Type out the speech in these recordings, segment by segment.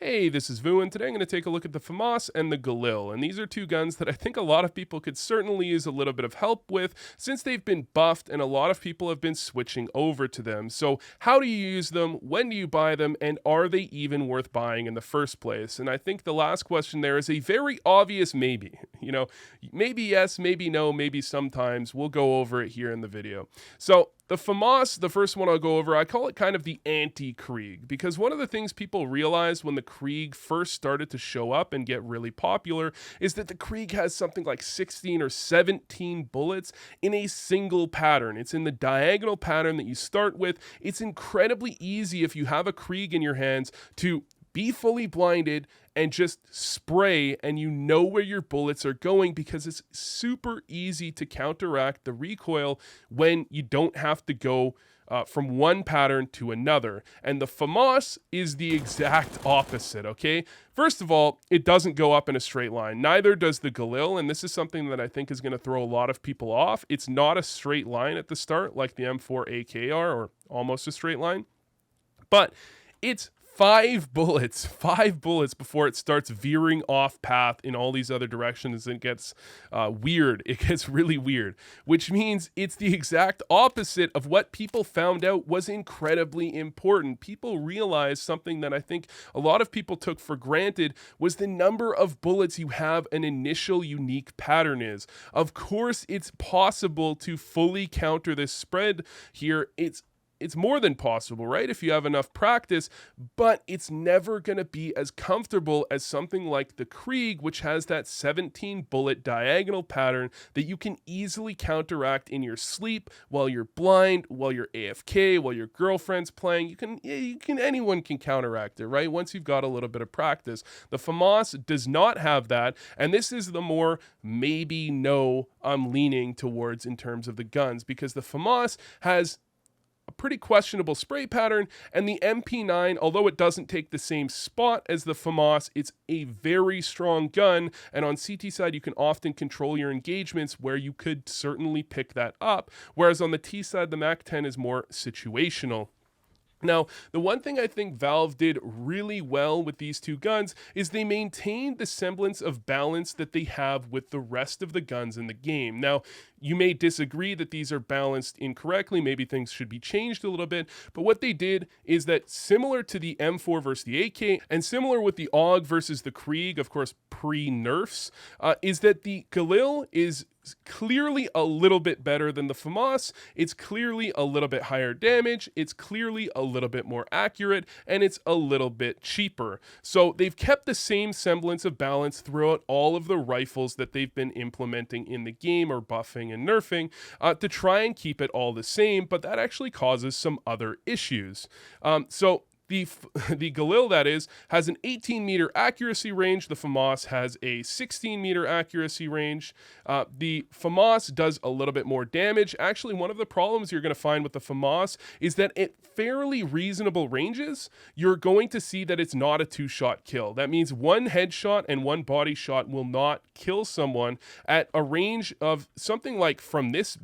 Hey, this is Vu, and today I'm going to take a look at the Famas and the Galil. And these are two guns that I think a lot of people could certainly use a little bit of help with since they've been buffed and a lot of people have been switching over to them. So, how do you use them? When do you buy them? And are they even worth buying in the first place? And I think the last question there is a very obvious maybe. Maybe yes, maybe no, maybe sometimes. We'll go over it here in the video. So, the Famas, the first one I'll go over, I call it kind of the anti-Krieg, because one of the things people realized when the Krieg first started to show up and get really popular is that the Krieg has something like 16 or 17 bullets in a single pattern. It's in the diagonal pattern that you start with. It's incredibly easy if you have a Krieg in your hands to be fully blinded and just spray, and you know where your bullets are going because it's super easy to counteract the recoil when you don't have to go from one pattern to another. And the Famas is the exact opposite, okay? First of all, it doesn't go up in a straight line. Neither does the Galil, and this is something that I think is going to throw a lot of people off. It's not a straight line at the start like the M4 AKR, or almost a straight line, but it's five bullets before it starts veering off path in all these other directions and gets weird. It gets really weird, which means it's the exact opposite of what people found out was incredibly important. People realized something that I think a lot of people took for granted was the number of bullets you have an initial unique pattern is. Of course, it's possible to fully counter this spread here. It's more than possible, right? If you have enough practice, but it's never going to be as comfortable as something like the Krieg, which has that 17 bullet diagonal pattern that you can easily counteract in your sleep, while you're blind, while you're AFK, while your girlfriend's playing. Anyone can counteract it, right? Once you've got a little bit of practice. The Famas does not have that, and this is the more maybe no I'm leaning towards in terms of the guns, because the Famas has a pretty questionable spray pattern, and the MP9, although it doesn't take the same spot as the Famas, it's a very strong gun, and on CT side you can often control your engagements where you could certainly pick that up, whereas on the T side the MAC-10 is more situational. Now, the one thing I think Valve did really well with these two guns is they maintained the semblance of balance that they have with the rest of the guns in the game. Now, you may disagree that these are balanced incorrectly, maybe things should be changed a little bit, but what they did is that similar to the M4 versus the AK, and similar with the AUG versus the Krieg, of course pre-nerfs, is that the Galil is clearly a little bit better than the Famas. It's clearly a little bit higher damage, it's clearly a little bit more accurate, and it's a little bit cheaper. So they've kept the same semblance of balance throughout all of the rifles that they've been implementing in the game or buffing and nerfing to try and keep it all the same, but that actually causes some other issues. The Galil, that is, has an 18-meter accuracy range. The Famas has a 16-meter accuracy range. The Famas does a little bit more damage. Actually, one of the problems you're going to find with the Famas is that at fairly reasonable ranges, you're going to see that it's not a two-shot kill. That means one headshot and one body shot will not kill someone at a range of something like from this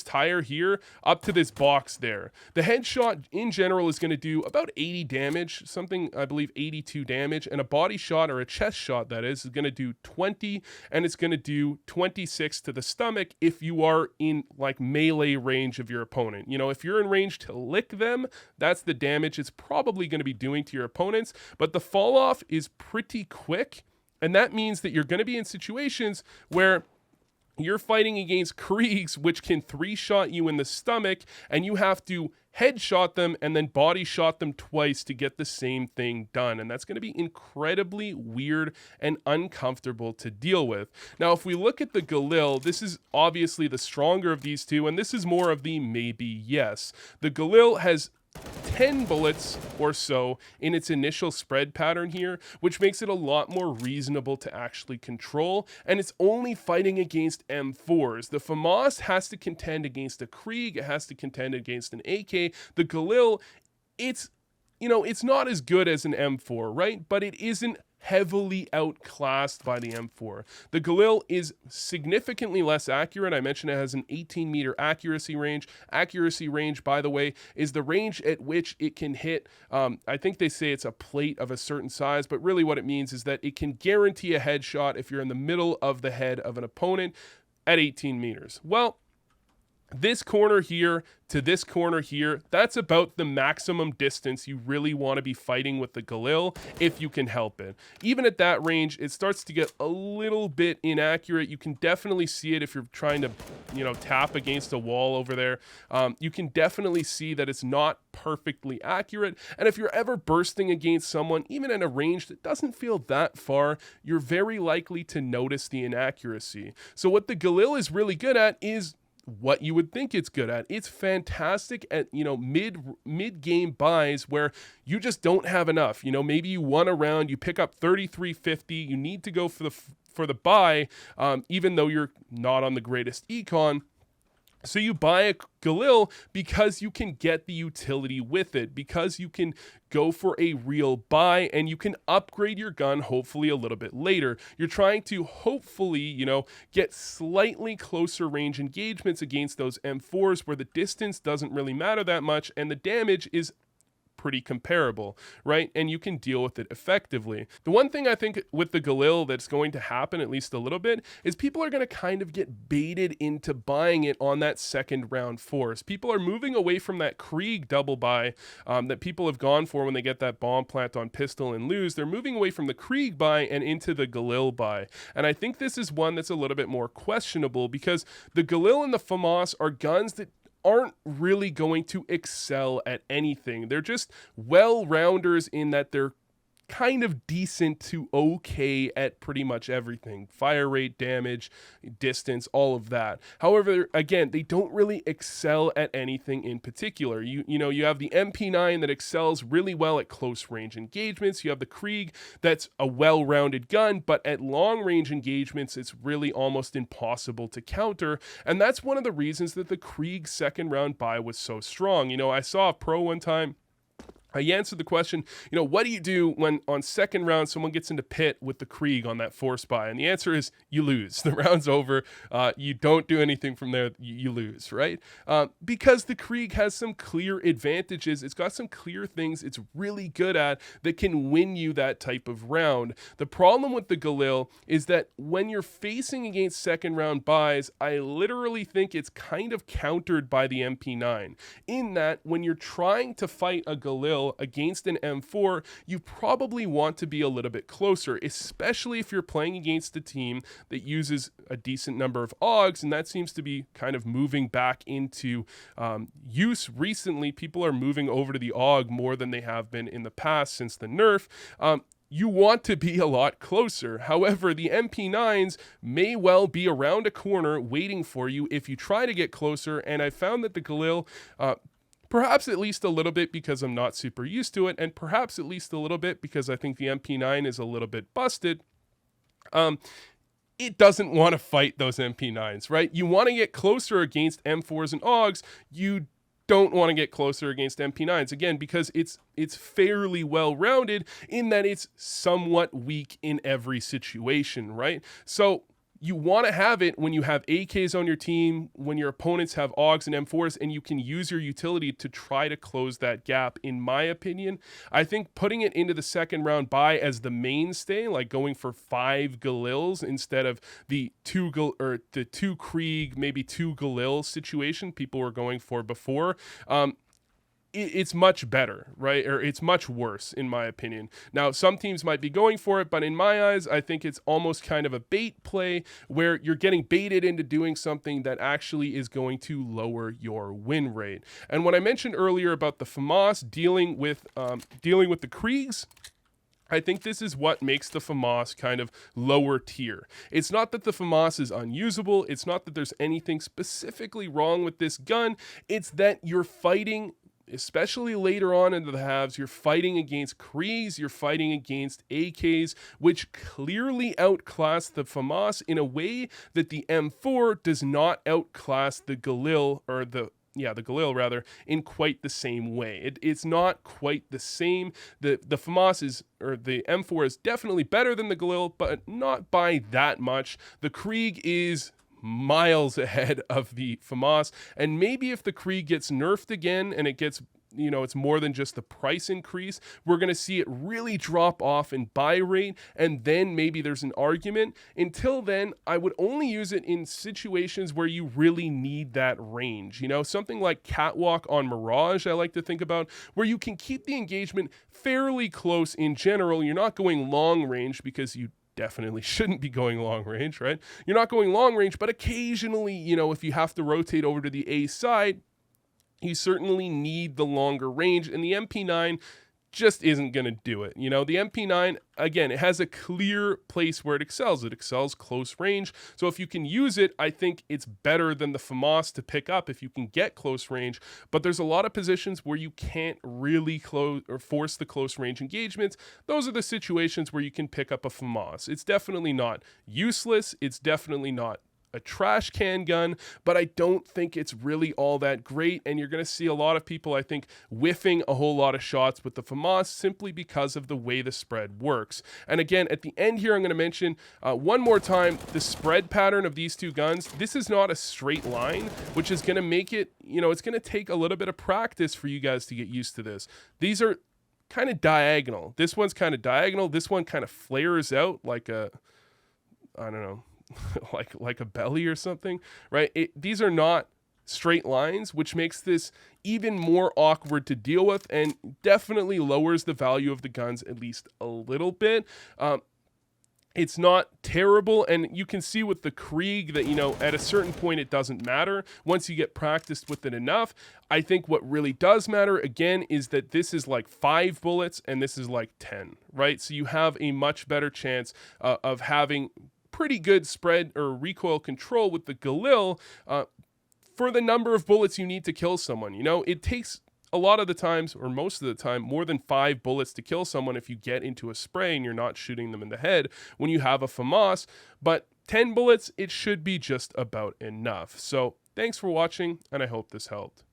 tire here up to this box there. The headshot in general is going to do about 80 damage, something I believe 82 damage, and a body shot, or a chest shot that is going to do 20, and it's going to do 26 to the stomach if you are in like melee range of your opponent. If you're in range to lick them, that's the damage it's probably going to be doing to your opponents, but the fall off is pretty quick, and that means that you're going to be in situations where you're fighting against Kriegs, which can three-shot you in the stomach, and you have to headshot them and then body shot them twice to get the same thing done. And that's going to be incredibly weird and uncomfortable to deal with. Now, if we look at the Galil, this is obviously the stronger of these two, and this is more of the maybe yes. The Galil has 10 bullets or so in its initial spread pattern here, which makes it a lot more reasonable to actually control, and it's only fighting against M4s. The Famas has to contend against a Krieg, it has to contend against an AK. The Galil, it's it's not as good as an M4, right? But it isn't heavily outclassed by the M4. The Galil is significantly less accurate. I mentioned it has an 18-meter accuracy range. Accuracy range, by the way, is the range at which it can hit, I think they say it's a plate of a certain size, but really what it means is that it can guarantee a headshot if you're in the middle of the head of an opponent at 18 meters. Well, this corner here to this corner here, that's about the maximum distance you really want to be fighting with the Galil if you can help it. Even at that range, it starts to get a little bit inaccurate. You can definitely see it if you're trying to, tap against a wall over there. You can definitely see that it's not perfectly accurate. And if you're ever bursting against someone, even at a range that doesn't feel that far, you're very likely to notice the inaccuracy. So what the Galil is really good at is what you would think it's good at. It's fantastic at, mid game buys where you just don't have enough. Maybe you won a round, you pick up 33.50, you need to go for the buy, even though you're not on the greatest econ. So you buy a Galil because you can get the utility with it, because you can go for a real buy and you can upgrade your gun hopefully a little bit later. You're trying to hopefully, get slightly closer range engagements against those M4s where the distance doesn't really matter that much and the damage is pretty comparable, right? And you can deal with it effectively. The one thing I think with the Galil that's going to happen, at least a little bit, is people are going to kind of get baited into buying it on that second round force. People are moving away from that Krieg double buy that people have gone for when they get that bomb plant on pistol and lose. They're moving away from the Krieg buy and into the Galil buy. And I think this is one that's a little bit more questionable because the Galil and the Famas are guns that aren't really going to excel at anything. They're just well-rounders in that they're kind of decent to okay at pretty much everything. Fire rate, damage, distance, all of that. However, again, they don't really excel at anything in particular. You have the MP9 that excels really well at close range engagements. You have the Krieg that's a well-rounded gun, but at long range engagements, it's really almost impossible to counter. And that's one of the reasons that the Krieg second round buy was so strong. I saw a pro one time. I answered the question, what do you do when on second round someone gets into pit with the Krieg on that force buy? And the answer is you lose. The round's over. You don't do anything from there. You lose, right? Because the Krieg has some clear advantages. It's got some clear things it's really good at that can win you that type of round. The problem with the Galil is that when you're facing against second round buys, I literally think it's kind of countered by the MP9 in that when you're trying to fight a Galil against an M4, you probably want to be a little bit closer, especially if you're playing against a team that uses a decent number of AUGs, and that seems to be kind of moving back into use recently. People are moving over to the AUG more than they have been in the past since the nerf. You want to be a lot closer. However, the MP9s may well be around a corner waiting for you if you try to get closer, and I found that the Galil perhaps at least a little bit because I'm not super used to it, and perhaps at least a little bit because I think the MP9 is a little bit busted. It doesn't want to fight those MP9s, right? You want to get closer against M4s and AUGs. You don't want to get closer against MP9s, again, because it's fairly well-rounded in that it's somewhat weak in every situation, right? So you want to have it when you have AKs on your team, when your opponents have AUGs and M4s, and you can use your utility to try to close that gap, in my opinion. I think putting it into the second round buy as the mainstay, like going for 5 Galils instead of the two Krieg, maybe 2 Galil situation people were going for before, it's much better, right? Or it's much worse, in my opinion. Now, some teams might be going for it, but in my eyes, I think it's almost kind of a bait play where you're getting baited into doing something that actually is going to lower your win rate. And when I mentioned earlier about the Famas dealing with the Kriegs, I think this is what makes the Famas kind of lower tier. It's not that the Famas is unusable. It's not that there's anything specifically wrong with this gun. It's that you're fighting, especially later on into the halves, you're fighting against Kriegs, you're fighting against AKs, which clearly outclass the Famas in a way that the M4 does not outclass the Galil or the the Galil rather, in quite the same way. It's not quite the same. The Famas is, or the M4 is definitely better than the Galil, but not by that much. The Krieg is miles ahead of the Famas, and maybe if the Krieg gets nerfed again and it gets, it's more than just the price increase, we're going to see it really drop off in buy rate, and then maybe there's an argument. Until then, I would only use it in situations where you really need that range. Something like Catwalk on Mirage, I like to think about, where you can keep the engagement fairly close in general. You're not going long range because you definitely shouldn't be going long range, right? You're not going long range, but occasionally, if you have to rotate over to the A side, you certainly need the longer range, and the MP9 just isn't going to do it. The MP9, again, it has a clear place where it excels. It excels close range. So if you can use it, I think it's better than the Famas to pick up if you can get close range. But there's a lot of positions where you can't really close or force the close range engagements. Those are the situations where you can pick up a Famas. It's definitely not useless. It's definitely not a trash can gun, but I don't think it's really all that great, and you're going to see a lot of people, I think, whiffing a whole lot of shots with the Famas simply because of the way the spread works. And again, at the end here, I'm going to mention one more time the spread pattern of these two guns. This is not a straight line, which is going to make it, it's going to take a little bit of practice for you guys to get used to this. These are kind of diagonal. This one's kind of diagonal. This one kind of flares out like a, I don't know, like a belly or something, right? These are not straight lines, which makes this even more awkward to deal with and definitely lowers the value of the guns at least a little bit. It's not terrible, and you can see with the Krieg that, at a certain point it doesn't matter. Once you get practiced with it enough, I think what really does matter, again, is that this is like 5 bullets and this is like 10, right? So you have a much better chance of having pretty good spread or recoil control with the Galil for the number of bullets you need to kill someone. It takes a lot of the times, or most of the time, more than 5 bullets to kill someone if you get into a spray and you're not shooting them in the head when you have a Famas, but 10 bullets, it should be just about enough. So thanks for watching, and I hope this helped.